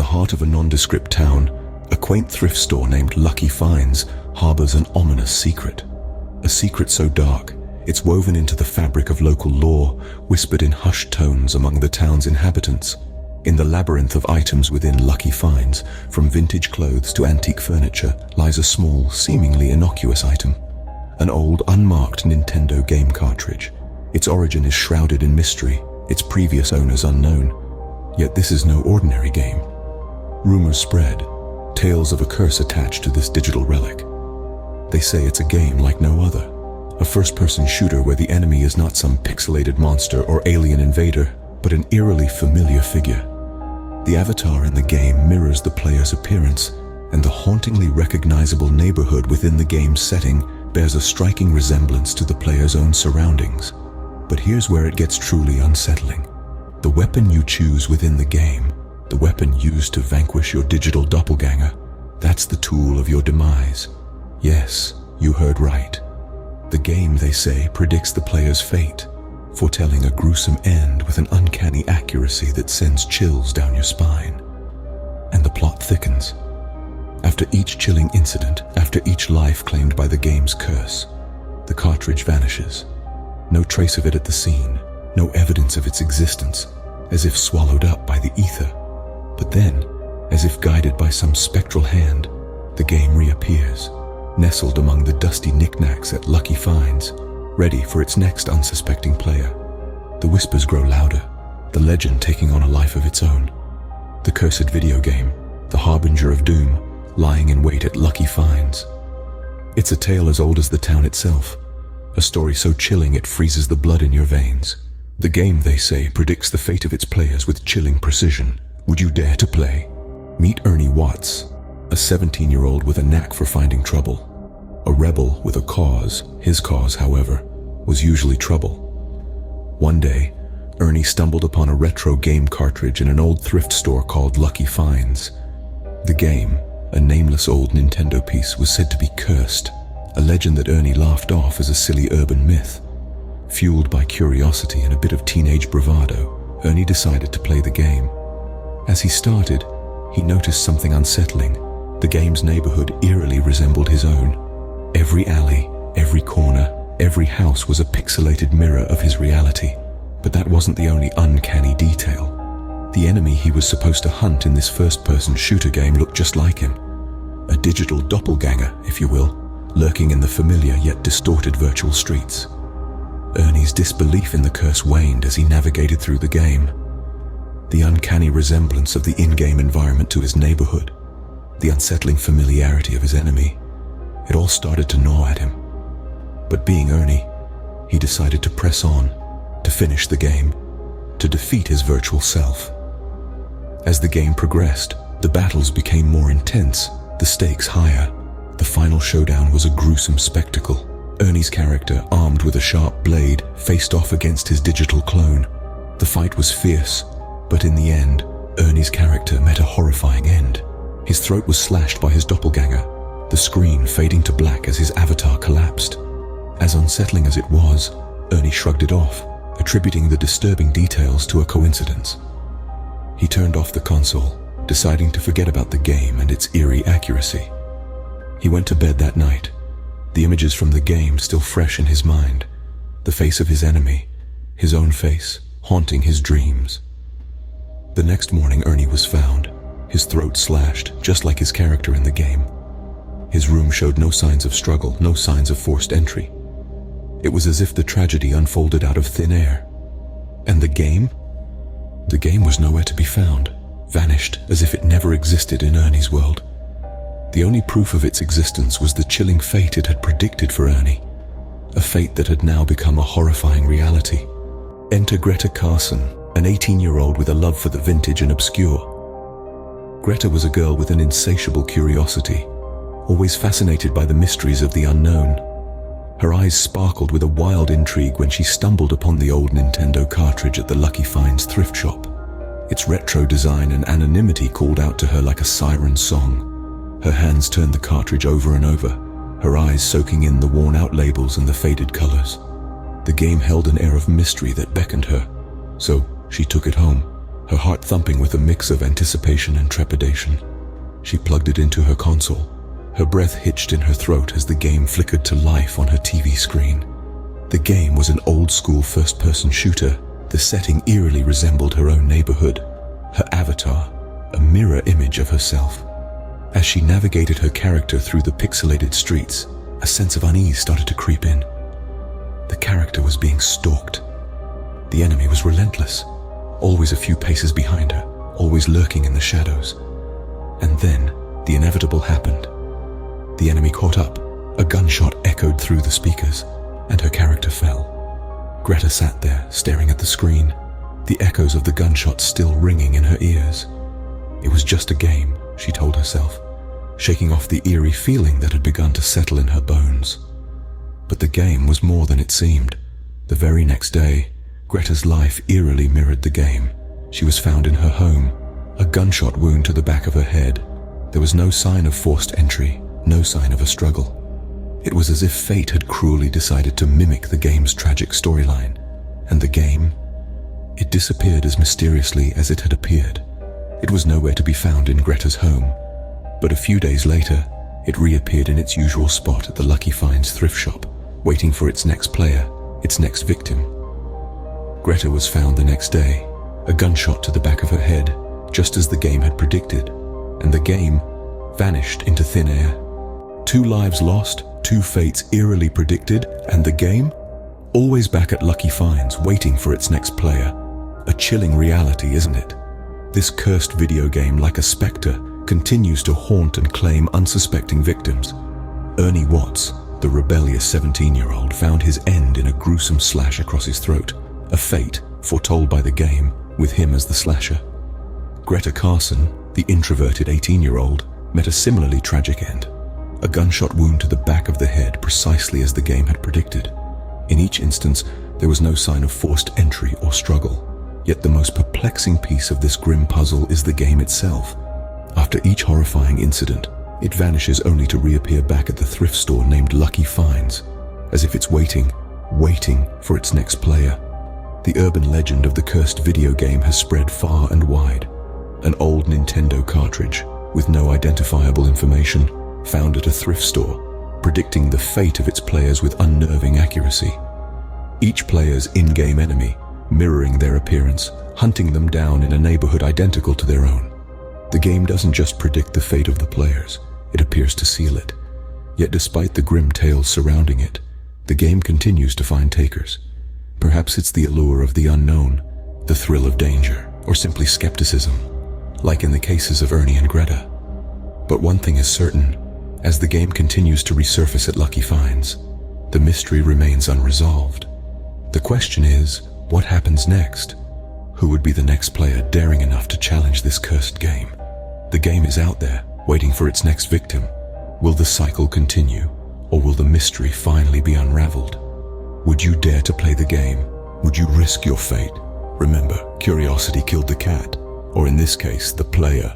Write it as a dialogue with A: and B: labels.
A: heart of a nondescript town, a quaint thrift store named Lucky Finds harbors an ominous secret. A secret so dark, it's woven into the fabric of local lore, whispered in hushed tones among the town's inhabitants. In the labyrinth of items within Lucky Finds, from vintage clothes to antique furniture, lies a small, seemingly innocuous item. An old, unmarked Nintendo game cartridge. Its origin is shrouded in mystery, its previous owners unknown. Yet this is no ordinary game. Rumors spread, tales of a curse attached to this digital relic. They say it's a game like no other, a first-person shooter where the enemy is not some pixelated monster or alien invader, but an eerily familiar figure. The avatar in the game mirrors the player's appearance, and the hauntingly recognizable neighborhood within the game's setting bears a striking resemblance to the player's own surroundings. But here's where it gets truly unsettling. The weapon you choose within the game, the weapon used to vanquish your digital doppelganger, that's the tool of your demise. Yes, you heard right. The game, they say, predicts the player's fate, foretelling a gruesome end with an uncanny accuracy that sends chills down your spine. And the plot thickens. After each chilling incident, after each life claimed by the game's curse, the cartridge vanishes. No trace of it at the scene, no evidence of its existence, as if swallowed up by the ether. But then, as if guided by some spectral hand, the game reappears, nestled among the dusty knickknacks at Lucky Finds, ready for its next unsuspecting player. The whispers grow louder, the legend taking on a life of its own. The cursed video game, the harbinger of doom, lying in wait at Lucky Finds. It's a tale as old as the town itself, a story so chilling it freezes the blood in your veins. The game, they say, predicts the fate of its players with chilling precision. Would you dare to play? Meet Ernie Watts, a 17-year-old with a knack for finding trouble. A rebel with a cause. His cause, however, was usually trouble. One day, Ernie stumbled upon a retro game cartridge in an old thrift store called Lucky Finds. The game, a nameless old Nintendo piece, was said to be cursed, a legend that Ernie laughed off as a silly urban myth. Fueled by curiosity and a bit of teenage bravado, Ernie decided to play the game. As he started, he noticed something unsettling. The game's neighborhood eerily resembled his own. Every alley, every corner, every house was a pixelated mirror of his reality. But that wasn't the only uncanny detail. The enemy he was supposed to hunt in this first-person shooter game looked just like him. A digital doppelganger, if you will, lurking in the familiar yet distorted virtual streets. Ernie's disbelief in the curse waned as he navigated through the game. The uncanny resemblance of the in-game environment to his neighborhood, the unsettling familiarity of his enemy, it all started to gnaw at him. But being Ernie, he decided to press on, to finish the game, to defeat his virtual self. As the game progressed, the battles became more intense, the stakes higher. The final showdown was a gruesome spectacle. Ernie's character, armed with a sharp blade, faced off against his digital clone. The fight was fierce, but in the end, Ernie's character met a horrifying end. His throat was slashed by his doppelganger, the screen fading to black as his avatar collapsed. As unsettling as it was, Ernie shrugged it off, attributing the disturbing details to a coincidence. He turned off the console, deciding to forget about the game and its eerie accuracy. He went to bed that night, the images from the game still fresh in his mind, the face of his enemy, his own face, haunting his dreams. The next morning, Ernie was found, his throat slashed, just like his character in the game. His room showed no signs of struggle, no signs of forced entry. It was as if the tragedy unfolded out of thin air. And the game? The game was nowhere to be found, vanished as if it never existed in Ernie's world. The only proof of its existence was the chilling fate it had predicted for Ernie, a fate that had now become a horrifying reality. Enter Greta Carson, an 18-year-old with a love for the vintage and obscure. Greta was a girl with an insatiable curiosity, always fascinated by the mysteries of the unknown. Her eyes sparkled with a wild intrigue when she stumbled upon the old Nintendo cartridge at the Lucky Finds thrift shop. Its retro design and anonymity called out to her like a siren song. Her hands turned the cartridge over and over, her eyes soaking in the worn-out labels and the faded colors. The game held an air of mystery that beckoned her, so she took it home, her heart thumping with a mix of anticipation and trepidation. She plugged it into her console, her breath hitched in her throat as the game flickered to life on her TV screen. The game was an old-school first-person shooter. The setting eerily resembled her own neighborhood, her avatar, a mirror image of herself. As she navigated her character through the pixelated streets, a sense of unease started to creep in. The character was being stalked. The enemy was relentless, always a few paces behind her, always lurking in the shadows. And then, the inevitable happened. The enemy caught up, a gunshot echoed through the speakers, and her character fell. Greta sat there, staring at the screen, the echoes of the gunshot still ringing in her ears. It was just a game, she told herself, shaking off the eerie feeling that had begun to settle in her bones. But the game was more than it seemed. The very next day, Greta's life eerily mirrored the game. She was found in her home, a gunshot wound to the back of her head. There was no sign of forced entry, no sign of a struggle. It was as if fate had cruelly decided to mimic the game's tragic storyline. And the game? It disappeared as mysteriously as it had appeared. It was nowhere to be found in Greta's home. But a few days later, it reappeared in its usual spot at the Lucky Finds thrift shop, waiting for its next player, its next victim. Greta was found the next day, a gunshot to the back of her head, just as the game had predicted, and the game vanished into thin air. 2 lives lost, 2 fates eerily predicted, and the game? Always back at Lucky Finds, waiting for its next player. A chilling reality, isn't it? This cursed video game, like a specter, continues to haunt and claim unsuspecting victims. Ernie Watts, the rebellious 17-year-old, found his end in a gruesome slash across his throat, a fate foretold by the game, with him as the slasher. Greta Carson, the introverted 18-year-old, met a similarly tragic end. A gunshot wound to the back of the head, precisely as the game had predicted. In each instance, there was no sign of forced entry or struggle. Yet the most perplexing piece of this grim puzzle is the game itself. After each horrifying incident, it vanishes only to reappear back at the thrift store named Lucky Finds, as if it's waiting for its next player. The urban legend of the cursed video game has spread far and wide. An old Nintendo cartridge, with no identifiable information, found at a thrift store, predicting the fate of its players with unnerving accuracy. Each player's in-game enemy, mirroring their appearance, hunting them down in a neighborhood identical to their own. The game doesn't just predict the fate of the players, it appears to seal it. Yet despite the grim tales surrounding it, the game continues to find takers. Perhaps it's the allure of the unknown, the thrill of danger, or simply skepticism, like in the cases of Ernie and Greta. But one thing is certain, as the game continues to resurface at Lucky Finds, the mystery remains unresolved. The question is, what happens next? Who would be the next player daring enough to challenge this cursed game? The game is out there, waiting for its next victim. Will the cycle continue, or will the mystery finally be unraveled? Would you dare to play the game? Would you risk your fate? Remember, curiosity killed the cat, or in this case, the player.